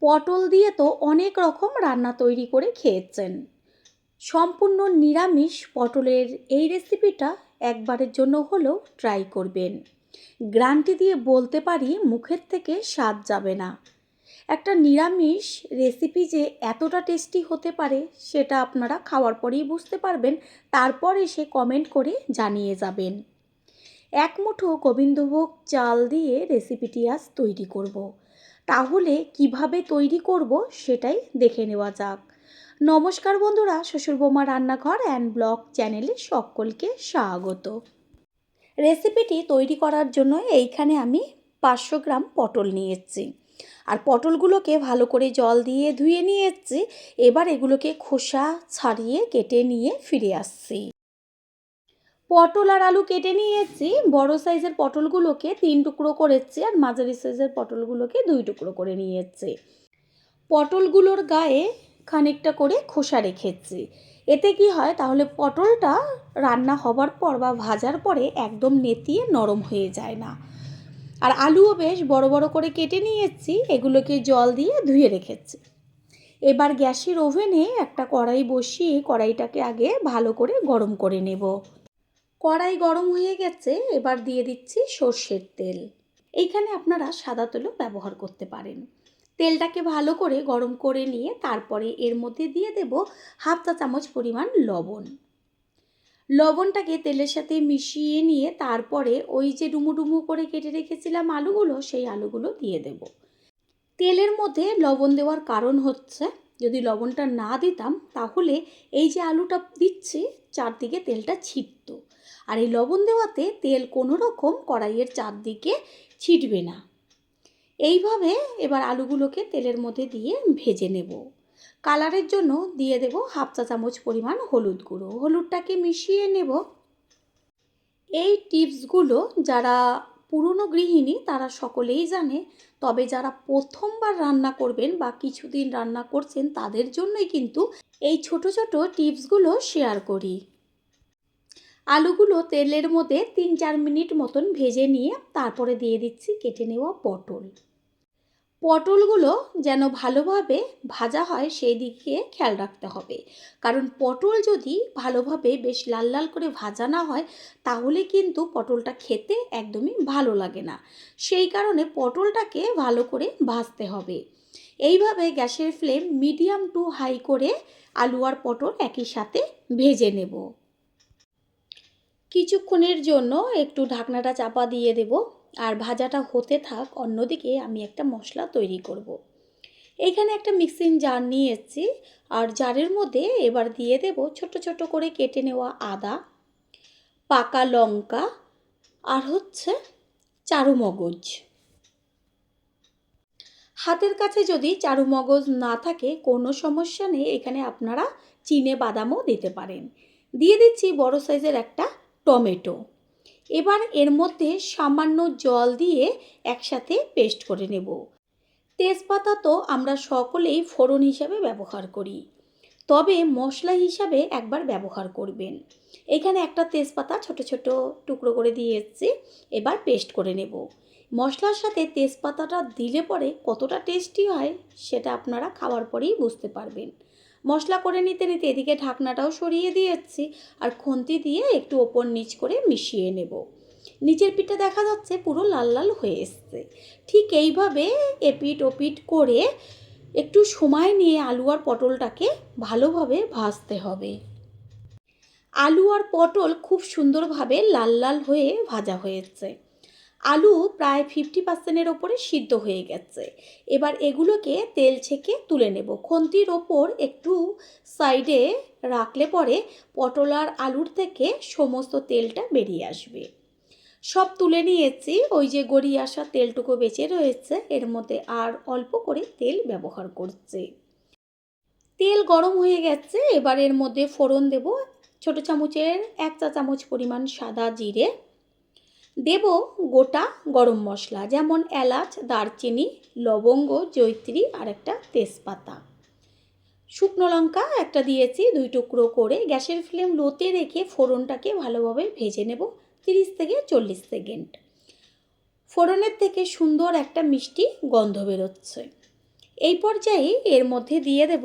পটল দিয়ে তো অনেক রকম রান্না তৈরি করে খেয়েছেন। সম্পূর্ণ নিরামিষ পটলের এই রেসিপিটা একবারের জন্য হলেও ট্রাই করবেন। গ্যারান্টি দিয়ে বলতে পারি মুখের থেকে স্বাদ যাবে না। একটা নিরামিষ রেসিপি যে এতটা টেস্টি হতে পারে সেটা আপনারা খাওয়ার পরেই বুঝতে পারবেন। তারপর এসে কমেন্ট করে জানিয়ে যাবেন। এক মুঠো গোবিন্দভোগ চাল দিয়ে রেসিপিটি আজ তৈরি করব। তাহলে কিভাবে তৈরি করব সেটাই দেখে নেওয়া যাক। নমস্কার বন্ধুরা, শ্বশুর বৌমা রান্নাঘর অ্যান্ড ব্লগ চ্যানেলে সকলকে স্বাগত। রেসিপিটি তৈরি করার জন্য এইখানে আমি 500 গ্রাম পটল নিয়েছি। আর পটলগুলোকে ভালো করে জল দিয়ে ধুয়ে নিয়েছি। এবার এগুলোকে খোসা ছাড়িয়ে কেটে নিয়ে ফিরে আসছি। পটল আর আলু কেটে নিয়েছি। বড় সাইজের পটলগুলোকে 3 টুকরো করেছি আর মাঝারি সাইজের পটলগুলোকে 2 টুকরো করে নিয়েছি। পটলগুলোর গায়ে খানিকটা করে খোসা রেখেছি। এতে কি হয়, তাহলে পটলটা রান্না হবার পর বা ভাজার পরে একদম নেতিয়ে নরম হয়ে যায় না। আর আলুও বেশ বড় বড় করে কেটে নিয়েছি, এগুলোকে জল দিয়ে ধুয়ে রেখেছি। এবার গ্যাসের ওভেনে একটা কড়াই বসিয়ে কড়াইটাকে আগে ভালো করে গরম করে নেব। কড়াই গরম হয়ে গেছে, এবার দিয়ে দিচ্ছি সর্ষের তেল। এইখানে আপনারা সাদা তেলও ব্যবহার করতে পারেন। তেলটাকে ভালো করে গরম করে নিয়ে তারপরে এর মধ্যে দিয়ে দেব হাফ চা চামচ পরিমাণ লবণ। লবণটাকে তেলের সাথে মিশিয়ে নিয়ে তারপরে ওই যে ডুমো ডুমো করে কেটে রেখেছিলাম আলুগুলো, সেই আলুগুলো দিয়ে দেব। তেলের মধ্যে লবণ দেওয়ার কারণ হচ্ছে, যদি লবণটা না দিতাম তাহলে এই যে আলুটা দিচ্ছি চারদিকে তেলটা ছিটতো। আর এই লবণ দেওয়াতে তেল কোনো রকম কড়াইয়ের চারদিকে ছিটবে না। এইভাবে এবার আলুগুলোকে তেলের মধ্যে দিয়ে ভেজে নেব। কালারের জন্য দিয়ে দেব হাফ চা চামচ পরিমাণ হলুদ গুঁড়ো। হলুদটাকে মিশিয়ে নেব। এই টিপসগুলো যারা পুরনো গৃহিণী তারা সকলেই জানে, তবে যারা প্রথমবার রান্না করবেন বা কিছুদিন রান্না করছেন তাদের জন্যই কিন্তু এই ছোট ছোট টিপসগুলো শেয়ার করি। আলুগুলো তেলের মধ্যে 3-4 মিনিট মতন ভেজে নিয়ে তারপরে দিয়ে দিচ্ছি কেটে নেওয়া পটল। পটলগুলো যেন ভালোভাবে ভাজা হয় সেই দিকে খেয়াল রাখতে হবে, কারণ পটল যদি ভালোভাবে বেশ লাল লাল করে ভাজা না হয় তাহলে কিন্তু পটলটা খেতে একদমই ভালো লাগে না। সেই কারণে পটলটাকে ভালো করে ভাজতে হবে। এইভাবে গ্যাসের ফ্লেম মিডিয়াম টু হাই করে আলু আর পটল একই সাথে ভেজে নেব। কিছুক্ষণের জন্য একটু ঢাকনাটা চাপা দিয়ে দেব আর ভাজাটা হতে থাক। অন্যদিকে আমি একটা মশলা তৈরি করব। এইখানে একটা মিক্সিং জার নিয়েছি আর জারের মধ্যে এবার দিয়ে দেব ছোট ছোট করে কেটে নেওয়া আদা, পাকা লঙ্কা আর হচ্ছে চারুমগজ। হাতের কাছে যদি চারুমগজ না থাকে কোনো সমস্যা নেই, এখানে আপনারা চিনে বাদামও দিতে পারেন। দিয়ে দিচ্ছি বড় সাইজের একটা টমেটো। এবার এর মধ্যে সামান্য জল দিয়ে একসাথে পেস্ট করে নেব। তেজপাতা তো আমরা সকলেই ফোড়ন হিসাবে ব্যবহার করি, তবে মশলা হিসাবে একবার ব্যবহার করবেন। এখানে একটা তেজপাতা ছোট ছোট টুকরো করে দিয়েছি। এবার পেস্ট করে নেব। মশলার সাথে তেজপাতাটা দিলে পরে কতটা টেস্টি হয় সেটা আপনারা খাওয়ার পরেই বুঝতে পারবেন। মশলা করে নিতে নিতে এদিকে ঢাকনাটাও সরিয়ে দিয়েছি আর খুন্তি দিয়ে একটু ওপর নিচ করে মিশিয়ে নেব। নিচের পিঠটা দেখা যাচ্ছে পুরো লাল লাল হয়ে এসছে। ঠিক এইভাবে এপিট ওপিট করে একটু সময় নিয়ে আলু আর পটলটাকে ভালোভাবে ভাজতে হবে। আলু আর পটল খুব সুন্দরভাবে লাল লাল হয়ে ভাজা হয়েছে। আলু প্রায় 50% ওপরে সিদ্ধ হয়ে গেছে। এবার এগুলোকে তেল ছেঁকে তুলে নেব। খুন্তির ওপর একটু সাইডে রাখলে পরে পটল আর আলুর থেকে সমস্ত তেলটা বেরিয়ে আসবে। সব তুলে নিয়েছি। ওই যে গড়িয়ে আসা তেলটুকু বেঁচে রয়েছে, এর মধ্যে আর অল্প করে তেল ব্যবহার করছি। তেল গরম হয়ে গেছে, এবার এর মধ্যে ফোড়ন দেব। ছোট চামচের 1 চা চামচ পরিমাণ সাদা জিরে দেব। গোটা গরম মশলা যেমন এলাচ, দারচিনি, লবঙ্গ, জয়িত্রী আর একটা তেজপাতা। শুকনো লঙ্কা একটা দিয়েছি 2 টুকরো করে। গ্যাসের ফ্লেম লোতে রেখে ফোড়নটাকে ভালোভাবে ভেজে নেব 30 থেকে 40 সেকেন্ড। ফোড়নের থেকে সুন্দর একটা মিষ্টি গন্ধ বেরোচ্ছে। এই পর্যায়ে এর মধ্যে দিয়ে দেব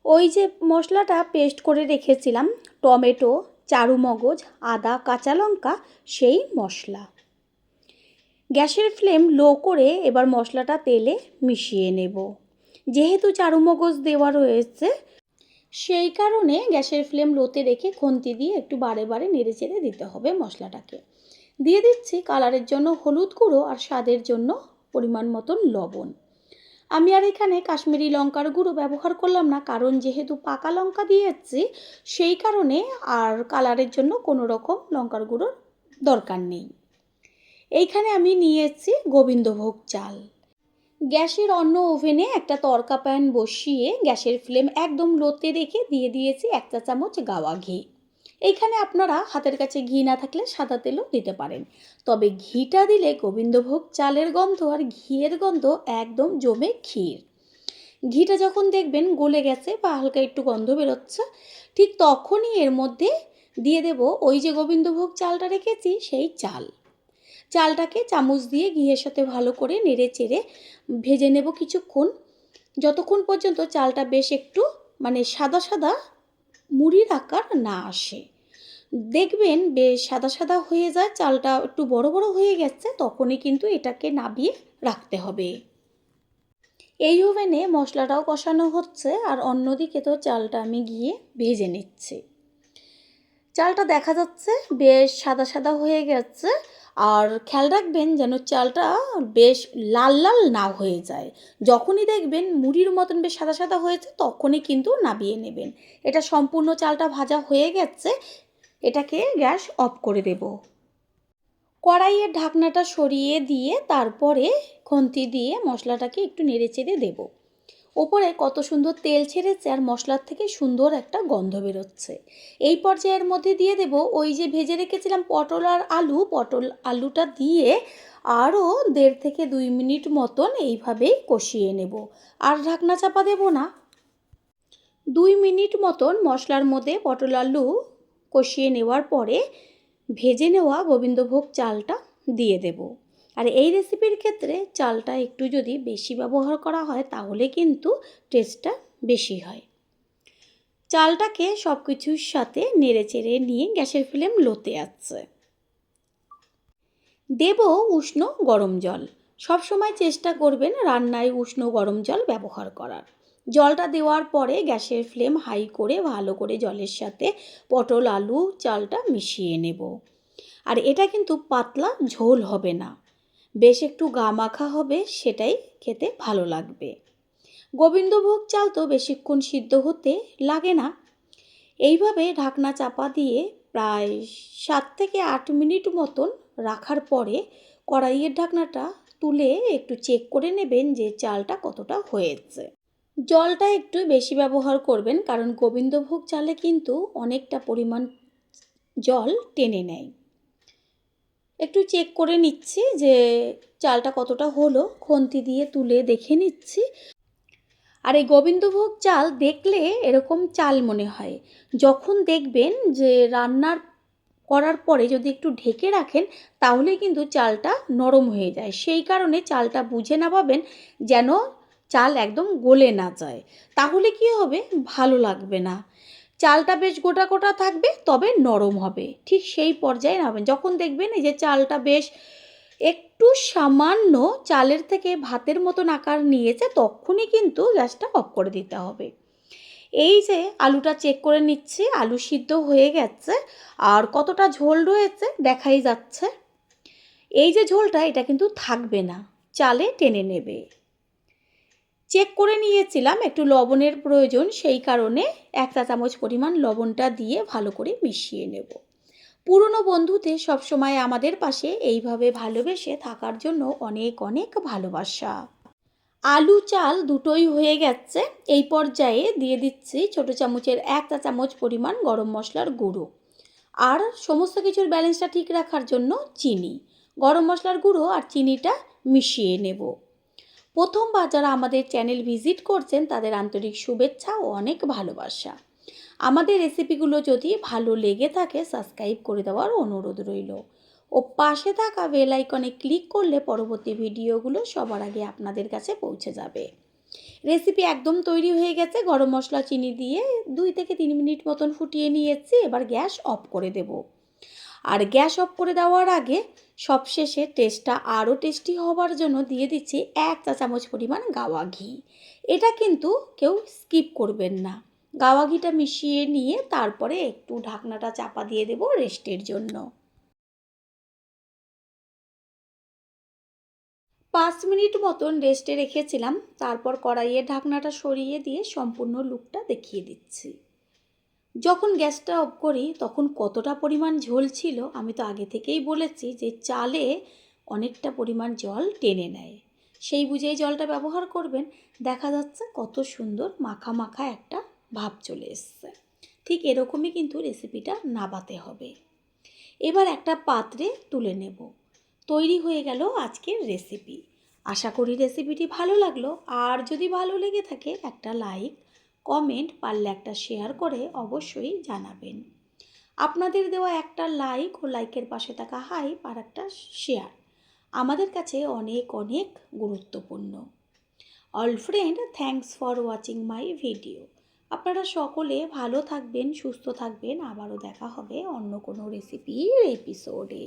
ওই যে মশলাটা পেস্ট করে রেখেছিলাম, টমেটো, চারুমগজ, আদা, কাঁচা লঙ্কা, সেই মশলা। গ্যাসের ফ্লেম লো করে এবার মশলাটা তেলে মিশিয়ে নেব। যেহেতু চারুমগজ দেওয়া রয়েছে সেই কারণে গ্যাসের ফ্লেম লোতে রেখে খুন্তি দিয়ে একটু বারে বারে নেড়ে চেড়ে দিতে হবে মশলাটাকে। দিয়ে দিচ্ছি কালারের জন্য হলুদ গুঁড়ো আর স্বাদের জন্য পরিমাণ মতন লবণ। আমি আর এখানে কাশ্মীরি লঙ্কার গুঁড়ো ব্যবহার করলাম না, কারণ যেহেতু পাকা লঙ্কা দিয়েছি সেই কারণে আর কালারের জন্য কোনো রকম লঙ্কার গুঁড়োর দরকার নেই। এইখানে আমি নিয়েছি গোবিন্দভোগ চাল। গ্যাসের অন্য ওভেনে একটা তড়কা প্যান বসিয়ে গ্যাসের ফ্লেম একদম লোতে রেখে দিয়ে দিয়েছি 1 চা চামচ গাওয়া ঘি। এইখানে আপনারা হাতের কাছে ঘি না থাকলে সাদা তেলও দিতে পারেন, তবে ঘিটা দিলে গোবিন্দভোগ চালের গন্ধ আর ঘিয়ের গন্ধ একদম জমে ক্ষীর। ঘিটা যখন দেখবেন গলে গেছে বা হালকা একটু গন্ধ বেরোচ্ছে, ঠিক তখনই এর মধ্যে দিয়ে দেব ওই যে গোবিন্দভোগ চালটা রেখেছি সেই চালটাকে চামচ দিয়ে ঘিয়ের সাথে ভালো করে নেড়ে চেড়ে ভেজে নেব কিছুক্ষণ, যতক্ষণ পর্যন্ত চালটা বেশ একটু সাদা সাদা মুড়ির আকার না আসে। দেখবেন বেশ সাদা সাদা হয়ে যায়, চালটা একটু বড় বড় হয়ে গেছে, তখনই কিন্তু এটাকে নামিয়ে রাখতে হবে। এই ওভেনে মশলাটাও কষানো হচ্ছে আর অন্যদিকে তো চালটা আমি গিয়ে ভেজে নিচ্ছি। চালটা দেখা যাচ্ছে বেশ সাদা সাদা হয়ে গেছে, আর খেয়াল রাখবেন যেন চালটা বেশ লাল লাল না হয়ে যায়। যখনই দেখবেন মুড়ির মতন বেশ সাদা সাদা হয়েছে তখনই কিন্তু নামিয়ে নেবেন। এটা সম্পূর্ণ চালটা ভাজা হয়ে গেছে, এটাকে গ্যাস অফ করে দেব। কড়াইয়ের ঢাকনাটা সরিয়ে দিয়ে তারপরে খুন্তি দিয়ে মশলাটাকে একটু নেড়ে চেড়ে দেব। ওপরে কত সুন্দর তেল ছেড়েছে আর মশলার থেকে সুন্দর একটা গন্ধ বেরোচ্ছে। এই পর্যায়ের মধ্যে দিয়ে দেব ওই যে ভেজে রেখেছিলাম পটল আর আলুটা দিয়ে আরও 1.5 থেকে 2 মিনিট মতন এইভাবেই কষিয়ে নেব, আর ঢাকনা চাপা দেব না। 2 মিনিট মতন মশলার মধ্যে পটল আলু কষিয়ে নেওয়ার পরে ভেজে নেওয়া গোবিন্দভোগ চালটা দিয়ে দেব। আর এই রেসিপির ক্ষেত্রে চালটা একটু যদি বেশি ব্যবহার করা হয় তাহলে কিন্তু টেস্টটা বেশি হয়। চালটাকে সব কিছুর সাথে নেড়ে চেড়ে নিয়ে গ্যাসের ফ্লেম লোতে আছে। দেব উষ্ণ গরম জল। সবসময় চেষ্টা করবেন রান্নায় উষ্ণ গরম জল ব্যবহার করার। জলটা দেওয়ার পরে গ্যাসের ফ্লেম হাই করে ভালো করে জলের সাথে পটল আলু চালটা মিশিয়ে নেব। আর এটা কিন্তু পাতলা ঝোল হবে না, বেশ একটু গামাখা হবে, সেটাই খেতে ভালো লাগবে। গোবিন্দভোগ চাল তো বেশিক্ষণ সিদ্ধ হতে লাগে না। এইভাবে ঢাকনা চাপা দিয়ে প্রায় 7 থেকে 8 মিনিট মতন রাখার পরে কড়াইয়ের ঢাকনাটা তুলে একটু চেক করে নেবেন যে চালটা কতটা হয়েছে। জলটা একটু বেশি ব্যবহার করবেন, কারণ গোবিন্দভোগ চালে কিন্তু অনেকটা পরিমাণ জল টেনে নেয়। একটু চেক করে নিচ্ছি যে চালটা কতটা হলো, খুন্তি দিয়ে তুলে দেখে নিচ্ছি। আর এই গোবিন্দভোগ চাল দেখলে এরকম চাল মনে হয়। যখন দেখবেন যে রান্নার করার পরে যদি একটু ঢেকে রাখেন তাহলে কিন্তু চালটা নরম হয়ে যায়। সেই কারণে চালটা বুঝে নামাবেন যেন চাল একদম গলে না যায়, তাহলে কি হবে, ভালো লাগবে না। চালটা বেশ গোটা গোটা থাকবে তবে নরম হবে, ঠিক সেই পর্যায়ে নামাবেন। যখন দেখবেন এই যে চালটা বেশ একটু সামান্য চালের থেকে ভাতের মতন আকার নিয়েছে তখনই কিন্তু গ্যাসটা অফ করে দিতে হবে। এই যে আলুটা চেক করে নিচ্ছি, আলু সিদ্ধ হয়ে গেছে আর কতটা ঝোল রয়েছে দেখাই যাচ্ছে। এই যে ঝোলটা এটা কিন্তু থাকবে না, চালে টেনে নেবে। চেক করে নিয়েছিলাম একটু লবণের প্রয়োজন, সেই কারণে 1 চা চামচ পরিমাণ লবণটা দিয়ে ভালো করে মিশিয়ে নেব। পুরনো বন্ধুদের সবসময় আমাদের পাশে এইভাবে ভালোবেসে থাকার জন্য অনেক অনেক ভালোবাসা। আলু চাল দুটোই হয়ে গেছে। এই পর্যায়ে দিয়ে দিচ্ছি ছোটো চামচের 1 চা চামচ পরিমাণ গরম মশলার গুঁড়ো, আর সমস্ত কিছুর ব্যালেন্সটা ঠিক রাখার জন্য চিনি। গরম মশলার গুঁড়ো আর চিনিটা মিশিয়ে নেব। প্রথমবার যারা আমাদের চ্যানেল ভিজিট করছেন তাদের আন্তরিক শুভেচ্ছা ও অনেক ভালোবাসা। আমাদের রেসিপিগুলো যদি ভালো লেগে থাকে সাবস্ক্রাইব করে দেওয়ার অনুরোধ রইল ও পাশে থাকা বেল আইকনে ক্লিক করলে পরবর্তী ভিডিওগুলো সবার আগে আপনাদের কাছে পৌঁছে যাবে। রেসিপি একদম তৈরি হয়ে গেছে। গরম মশলা চিনি দিয়ে 2 থেকে 3 মিনিট মতন ফুটিয়ে নিয়েছি। এবার গ্যাস অফ করে দেব। আর গ্যাস অফ করে দেওয়ার আগে সবশেষে টেস্টটা আরও টেস্টি হবার জন্য দিয়ে দিচ্ছি 1 চা চামচ পরিমাণ গাওয়া ঘি। এটা কিন্তু কেউ স্কিপ করবেন না। গাওয়া ঘিটা মিশিয়ে নিয়ে তারপরে একটু ঢাকনাটা চাপা দিয়ে দেব রেস্টের জন্য। 5 মিনিট মতন রেস্টে রেখেছিলাম। তারপর কড়াইয়ের ঢাকনাটা সরিয়ে দিয়ে সম্পূর্ণ লুকটা দেখিয়ে দিচ্ছি। যখন গ্যাসটা অফ করি তখন কতটা পরিমাণ ঝোল ছিল আমি তো আগে থেকেই বলেছি যে চালে অনেকটা পরিমাণ জল টেনে নেয়, সেই বুঝেই জলটা ব্যবহার করবেন। দেখা যাচ্ছে কত সুন্দর মাখা মাখা একটা ভাব চলে এসছে। ঠিক এরকমই কিন্তু রেসিপিটা নাবাতে হবে। এবার একটা পাত্রে তুলে নেব। তৈরি হয়ে গেল আজকের রেসিপি। আশা করি রেসিপিটি ভালো লাগলো। আর যদি ভালো লেগে থাকে একটা লাইক, কমেন্ট, পারলে একটা শেয়ার করে অবশ্যই জানাবেন। আপনাদের দেওয়া একটা লাইক ও লাইকের পাশে থাকা হাইপ আর একটা শেয়ার আমাদের কাছে অনেক অনেক গুরুত্বপূর্ণ। All friend, thanks for watching my video. আপনারা সকলে ভালো থাকবেন, সুস্থ থাকবেন। আবারও দেখা হবে অন্য কোনো রেসিপির এপিসোডে।